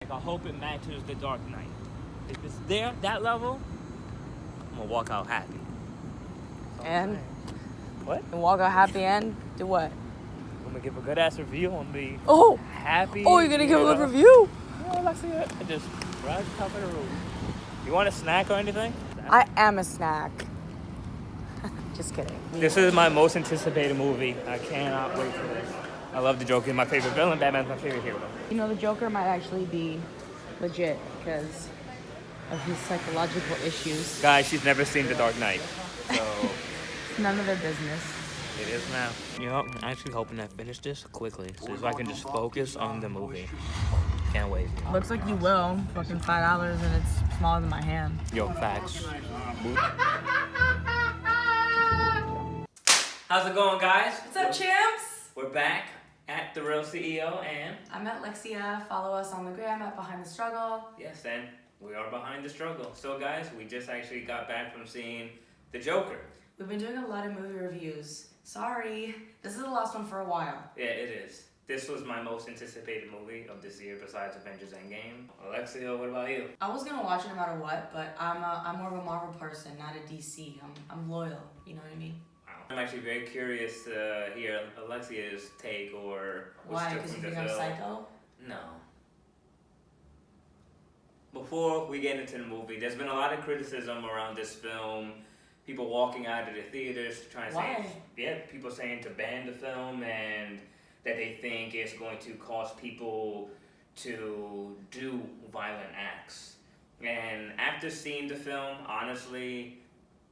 Like, I hope it matches The Dark Knight. If it's there, that level, I'm gonna walk out happy. And what? And walk out happy and do what? I'm gonna give a good ass review. I'm gonna be happy. Oh, you're gonna give a good review? Yeah, let's see it. I just right top of the roof. You want a snack or anything? I am a snack. Just kidding. This is my most anticipated movie. I cannot wait for this. I love the Joker. He's my favorite villain. Batman's my favorite hero. You know, the Joker might actually be legit because of his psychological issues. Guys, she's never seen The Dark Knight, so It's none of their business. it is now. You know, I'm actually hoping I finish this quickly so I can just focus on the movie. Can't wait. Looks like you will. Fucking $5 and it's smaller than my hand. Yo, facts. How's it going, guys? What's up, champs? We're back at The Real CEO, and I'm at Lexia. Follow us on the gram at Behind the Struggle. yes, and we are behind the struggle. So, guys, we just actually got back from seeing The Joker. We've been doing a lot of movie reviews. Sorry. This is the last one for a while. Yeah, it is. This was my most anticipated movie of this year besides Avengers Endgame. Alexia, what about you? I was gonna watch it no matter what, but I'm more of a Marvel person, not a DC. I'm loyal. You know what I mean? Wow. I'm actually very curious to hear Alexia's take or what Why? she took Because you from the think I'm film. psycho? No. Before we get into the movie, there's been a lot of criticism around this film. People walking out of the theaters trying to Why? people saying to ban the film and that they think it's going to cause people to do violent acts. And after seeing the film, honestly,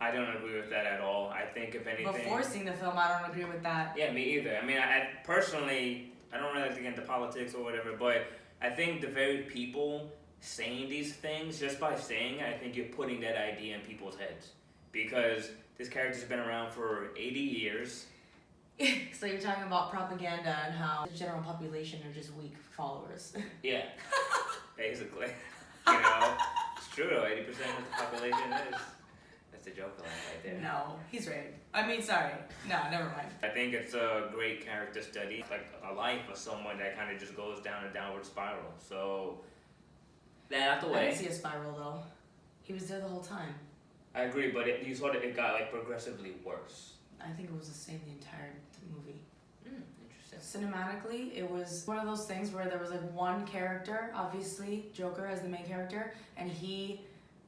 I don't agree with that at all. I think if anything... Before seeing the film, I don't agree with that. Yeah, me either. I mean, I personally, I don't really like to get into politics or whatever, but I think the very people saying these things, just by saying it, I think you're putting that idea in people's heads. Because this character's been around for 80 years. So you're talking about propaganda and how the general population are just weak followers. Yeah, basically. You know, it's true though, 80% of the population is. That's a joke line right there. No, he's right. I mean, sorry. No, never mind. I think it's a great character study. It's like a life of someone that kind of just goes down a downward spiral. So, that out the I way. didn't see a spiral though. He was there the whole time. I agree, but you saw that it got like progressively worse. I think it was the same the entire movie. Interesting. Cinematically, it was one of those things where there was like one character, obviously Joker as the main character, and he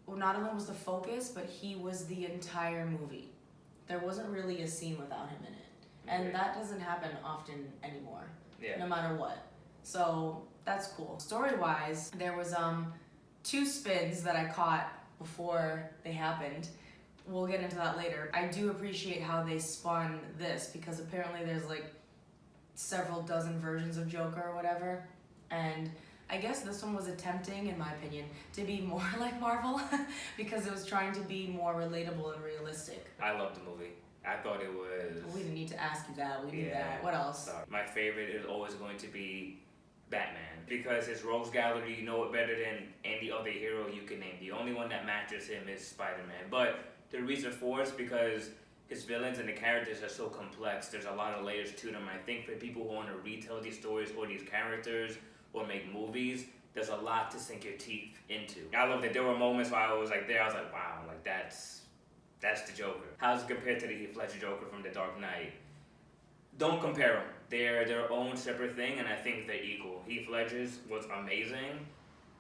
not only was the focus, but he was the entire movie. There wasn't really a scene without him in it, and Okay. that doesn't happen often anymore. Yeah. No matter what. So that's cool. Story-wise, there was 2 spins that I caught before they happened. We'll get into that later. I do appreciate how they spun this because apparently there's like several dozen versions of Joker or whatever. And I guess this one was attempting, in my opinion, to be more like Marvel because it was trying to be more relatable and realistic. I loved the movie. I thought it was... We didn't need to ask you that. We knew that. What else? Sorry. My favorite is always going to be Batman. Because his rogues gallery, you know it better than any other hero you can name. The only one that matches him is Spider-Man. But the reason for it is because his villains and the characters are so complex. There's a lot of layers to them. I think for people who want to retell these stories or these characters or make movies, there's a lot to sink your teeth into. I love that there were moments where I was like there, I was like, wow, like that's the Joker. How's it compared to the Heath Ledger Joker from The Dark Knight? Don't compare them. They're their own separate thing, and I think they're equal. Heath Ledger's was amazing,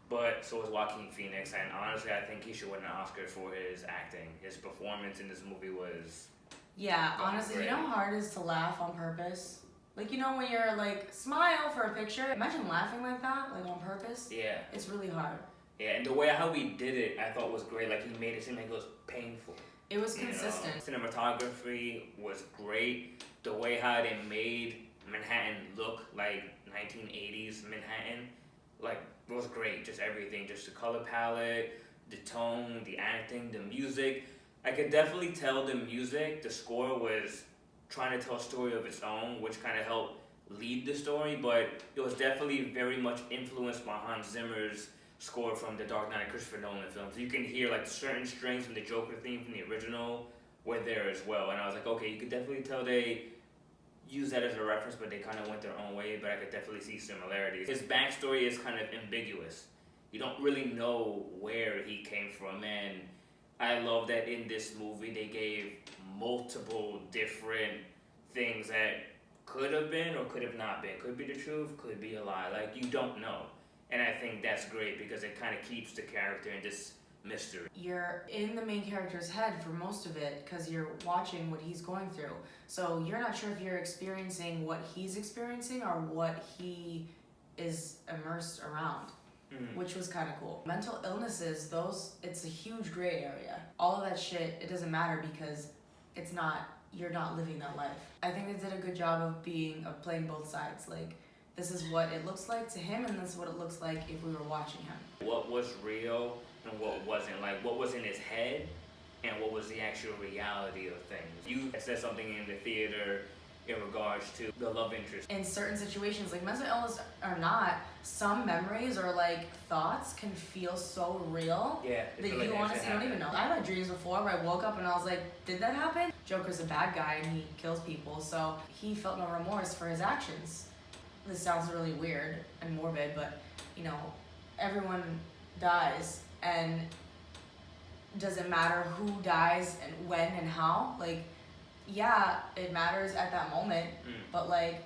but so was Joaquin Phoenix, and honestly, I think he should win an Oscar for his acting. His performance in this movie was... Yeah, honestly, you know how hard it is to laugh on purpose? Like, you know when you're like, smile for a picture? Imagine laughing like that, like on purpose. Yeah. It's really hard. Yeah, and the way how he did it, I thought was great. Like, he made it seem like it was painful. It was consistent. You know, cinematography was great. The way how they made Manhattan look like 1980s Manhattan, like, it was great. Just everything, just the color palette, the tone, the acting, the music. I could definitely tell the music, the score was trying to tell a story of its own, which kind of helped lead the story, but it was definitely very much influenced by Hans Zimmer's score from the Dark Knight Christopher Nolan films. You can hear like certain strings from the Joker theme from the original were there as well, and I was like, okay, you could definitely tell they use that as a reference, but they kind of went their own way, but I could definitely see similarities. His backstory is kind of ambiguous. You don't really know where he came from, and I love that in this movie they gave multiple different things that could have been or could have not been. Could be the truth, could be a lie. Like, you don't know. And I think that's great because it kind of keeps the character in this mystery. You're in the main character's head for most of it because you're watching what he's going through. So you're not sure if you're experiencing what he's experiencing or what he is immersed around. Which was kind of cool. Mental illnesses, it's a huge gray area. All of that shit, it doesn't matter because you're not living that life. I think they did a good job of playing both sides. Like, this is what it looks like to him, and this is what it looks like if we were watching him. What was real and what wasn't? Like, what was in his head and what was the actual reality of things? You said something in the theater in regards to the love interest. In certain situations, like mental illness or not, some memories or like thoughts can feel so real that you honestly don't even know. I've had dreams before where I woke up and I was like, did that happen? Joker's a bad guy and he kills people, so he felt no remorse for his actions. This sounds really weird and morbid, but you know, everyone dies, and does it matter who dies and when and how? Like, yeah, it matters at that moment, but like,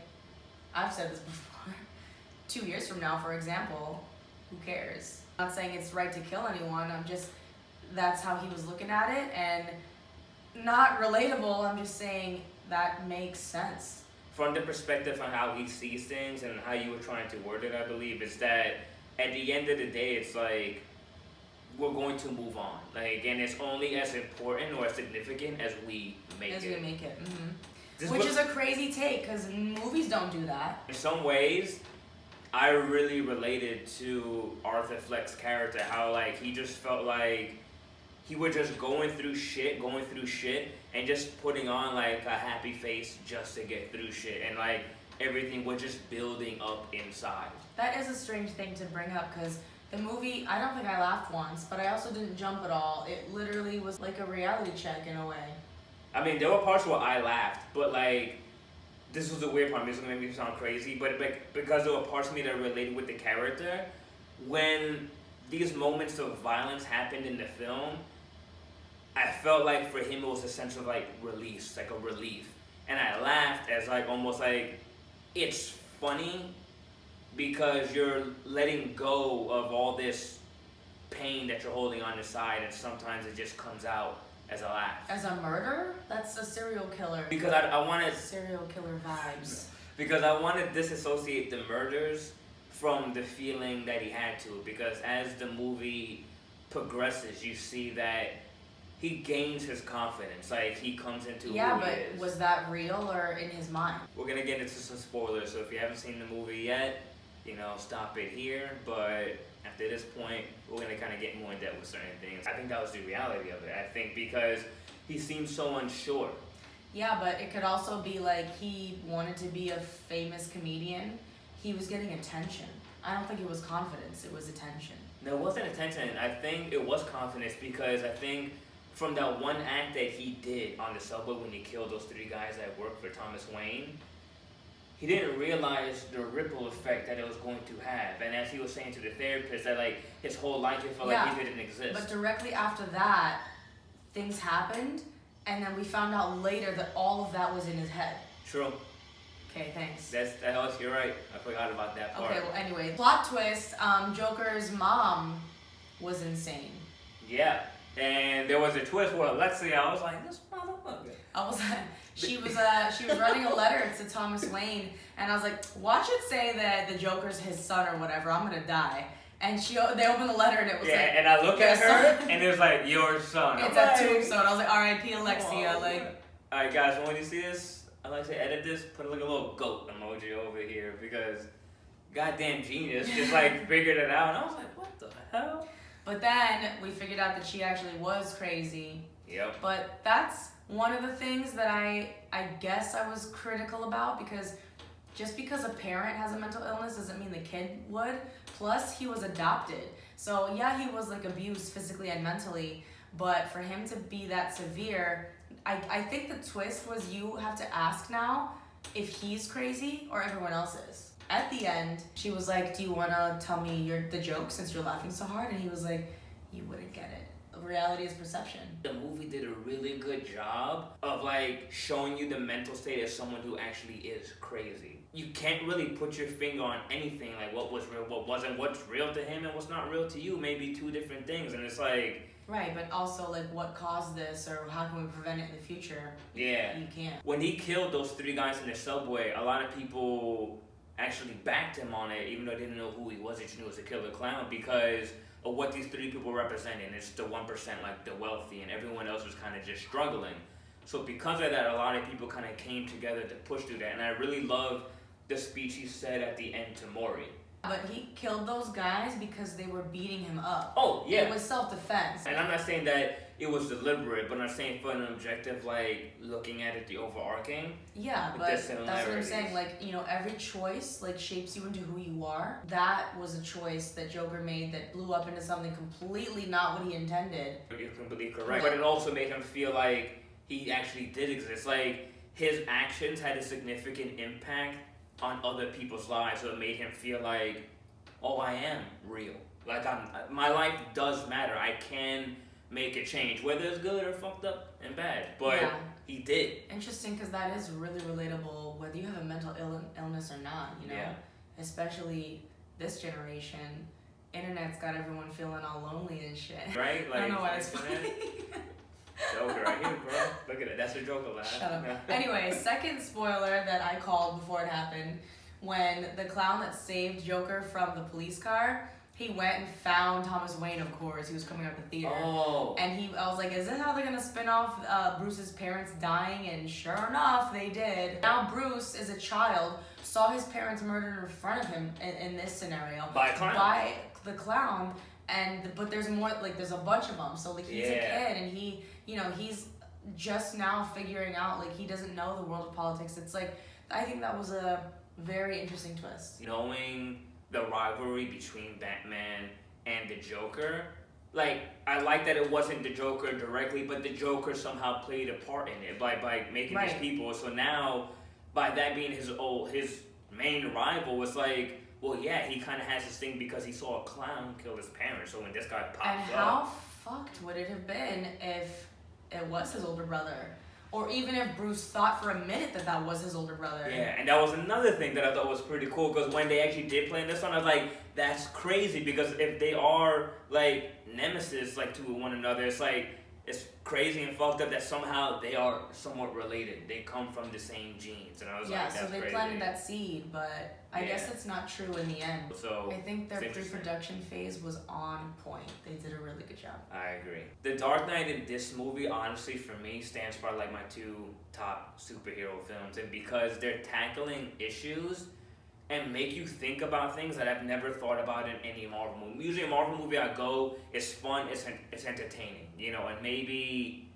I've said this before, 2 years from now, for example, who cares? I'm not saying it's right to kill anyone, that's how he was looking at it, and not relatable, I'm just saying that makes sense. From the perspective on how he sees things and how you were trying to word it, I believe, is that at the end of the day, it's like, we're going to move on. Like, and it's only as important or as significant as we make it. Which is a crazy take, because movies don't do that. In some ways, I really related to Arthur Fleck's character, how like he just felt like he was just going through shit, and just putting on like a happy face just to get through shit, and like everything was just building up inside. That is a strange thing to bring up, because the movie, I don't think I laughed once, but I also didn't jump at all. It literally was like a reality check in a way. I mean, there were parts where I laughed, but like, this was the weird part. This is gonna make me sound crazy, but because there were parts of me that related with the character, when these moments of violence happened in the film, I felt like for him it was a sense of like release, like a relief. And I laughed as like almost like, it's funny because you're letting go of all this pain that you're holding on inside, and sometimes it just comes out as a laugh. As a murder? That's a serial killer. Because I wanted... Serial killer vibes. Because I want to disassociate the murders from the feeling that he had to. Because as the movie progresses, you see that he gains his confidence. Like, he comes into who he is. Was that real or in his mind? We're going to get into some spoilers, so if you haven't seen the movie yet, you know, stop it here. But after this point, we're going to kind of get more in depth with certain things. I think that was the reality of it. I think because he seemed so unsure. Yeah, but it could also be like he wanted to be a famous comedian. He was getting attention. I don't think it was confidence, it was attention. No, it wasn't attention. I think it was confidence, because I think from that one act that he did on the subway when he killed those 3 guys that worked for Thomas Wayne, he didn't realize the ripple effect that it was going to have. And as he was saying to the therapist, that like his whole life it felt like he didn't exist. But directly after that, things happened, and then we found out later that all of that was in his head. True. Okay, thanks. You're right. I forgot about that part. Okay, well anyway, plot twist, Joker's mom was insane. Yeah. And there was a twist where Alexia, I was like, this motherfucker. She was writing a letter to Thomas Wayne, and I was like, watch it say that the Joker's his son or whatever, I'm gonna die. And they opened the letter and it was and I look at her and it was like, your son. It's a tombstone. I was like, R.I.P. Alexia. Alright guys, when you see this, I like to edit this, put like a little goat emoji over here, because goddamn genius just like figured it out, and I was like, what the hell? But then we figured out that she actually was crazy. Yep. But that's one of the things that I guess I was critical about, because just because a parent has a mental illness doesn't mean the kid would. Plus, he was adopted. So yeah, he was like abused physically and mentally, but for him to be that severe, I think the twist was you have to ask now, if he's crazy or everyone else is. At the end, she was like, do you want to tell me the joke since you're laughing so hard? And he was like, you wouldn't get it. Reality is perception. The movie did a really good job of like showing you the mental state of someone who actually is crazy. You can't really put your finger on anything, like what was real, what wasn't, what's real to him and what's not real to you, maybe two different things. And it's like, right, but also like what caused this or how can we prevent it in the future? Yeah. You can't. When he killed those 3 guys in the subway, a lot of people actually backed him on it, even though they didn't know who he was. They just knew he was a killer clown because of what these 3 people represented. It's the 1%, like the wealthy, and everyone else was kind of just struggling. So because of that, a lot of people kind of came together to push through that. And I really love the speech he said at the end to Maury. But he killed those guys because they were beating him up. Oh, yeah. It was self-defense. And I'm not saying that it was deliberate, but I'm saying for an objective, like, looking at it, the overarching. Yeah, but that's what I'm saying. Like, you know, every choice, like, shapes you into who you are. That was a choice that Joker made that blew up into something completely not what he intended. You're completely correct. But it also made him feel like he actually did exist. Like, his actions had a significant impact on other people's lives, so it made him feel like, oh, I am real. Like, my life does matter. I can make a change, whether it's good or fucked up and bad. But he did. Interesting, because that is really relatable, whether you have a mental illness or not, you know? Yeah. Especially this generation. Internet's got everyone feeling all lonely and shit. Right? Like, I don't know why it's funny. Joker right here, bro. Look at it. That's a Joker laugh. Shut up. Anyway, second spoiler that I called before it happened, when the clown that saved Joker from the police car, he went and found Thomas Wayne, of course. He was coming out of the theater. Oh. And I was like, is this how they're going to spin off Bruce's parents dying? And sure enough, they did. Now Bruce, as a child, saw his parents murdered in front of him in this scenario. By a clown. By the clown. But there's more, like, there's a bunch of them. So, like, he's a kid, and he, you know, he's just now figuring out, like, he doesn't know the world of politics. It's like, I think that was a very interesting twist. Knowing the rivalry between Batman and the Joker, like, I like that it wasn't the Joker directly, but the Joker somehow played a part in it by making these people. So now, by that being his main rival, it's like, well, yeah, he kind of has this thing because he saw a clown kill his parents. So when this guy pops up, and how fucked would it have been if it was his older brother? Or even if Bruce thought for a minute that was his older brother. Yeah, and that was another thing that I thought was pretty cool, because when they actually did play in this one, I was like, that's crazy, because if they are, like, nemesis, like, to one another, it's like, it's crazy and fucked up that somehow they are somewhat related. They come from the same genes, and I was like, that's so they crazy. planted that seed, but I guess it's not true in the end. So I think their pre-production phase was on point. They did a really good job. I agree. The Dark Knight in this movie, honestly, for me, stands for like my 2 top superhero films, and because they're tackling issues and make you think about things that I've never thought about in any Marvel movie. Usually a Marvel movie I go, it's fun, it's entertaining, you know, and maybe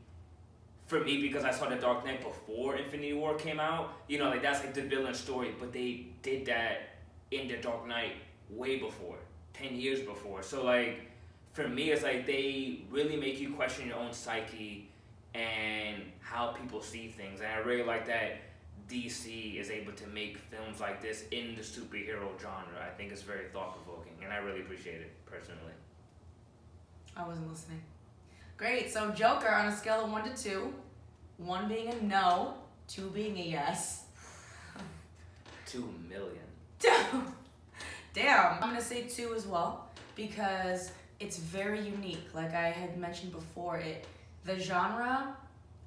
for me, because I saw The Dark Knight before Infinity War came out, you know, like, that's like the villain story, but they did that in The Dark Knight way before, 10 years before. So, like, for me, it's like they really make you question your own psyche and how people see things, and I really like that DC is able to make films like this in the superhero genre. I think it's very thought-provoking, and I really appreciate it, personally. I wasn't listening. Great, so Joker on a scale of 1 to 2, 1 being a no, 2 being a yes. 2 million. Damn. I'm gonna say 2 as well, because it's very unique. Like I had mentioned before, the genre,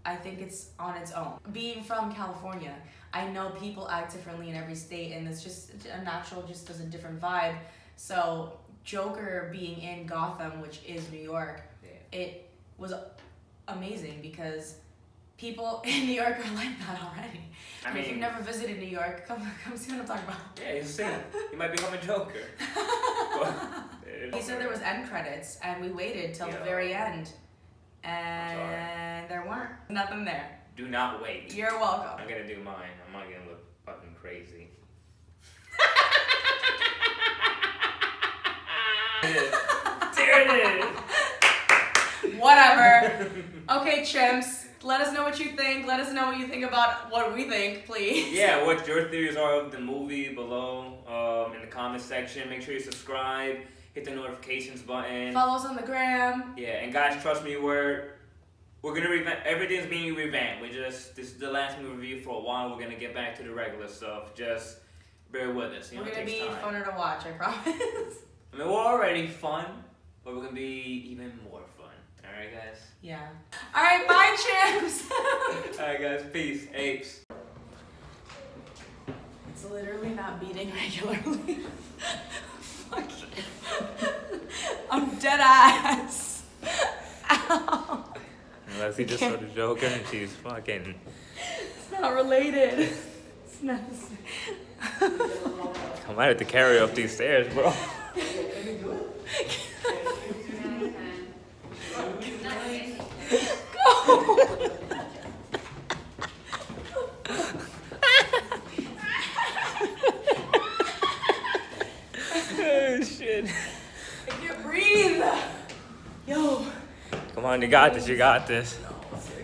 I think it's on its own. Being from California, I know people act differently in every state, and it's just a natural, just does a different vibe. So Joker being in Gotham, which is New York, it was amazing because people in New York are like that already. I mean, if you've never visited New York, come see what I'm talking about. Yeah, he's saying he might become a Joker. He said there was end credits, and we waited till the very end. And there weren't. Nothing there. Do not wait. You're welcome. I'm gonna do mine. I'm not gonna look fucking crazy. There it is. Whatever. Okay, chimps. Let us know what you think. Let us know what you think about what we think, please. Yeah, what your theories are of the movie below in the comments section. Make sure you subscribe, hit the notifications button. Follow us on the gram. Yeah, and guys, trust me, we're gonna revamp. Everything's being revamped. This is the last movie review for a while. We're gonna get back to the regular stuff. Just bear with us. You know, We're it gonna takes be time. funner to watch, I promise. I mean, we're already fun, but we're gonna be even more fun. All right, guys. Yeah. All right, bye, chimps. All right, guys. Peace. Apes. It's literally not beating regularly. Fuck you. I'm dead ass. Ow. Unless he just sort of joking and she's fucking. It's not related. It's not the same. I might have to carry up these stairs, bro. Oh shit. I can't breathe. Yo. Come on, you got this, you got this. No, seriously.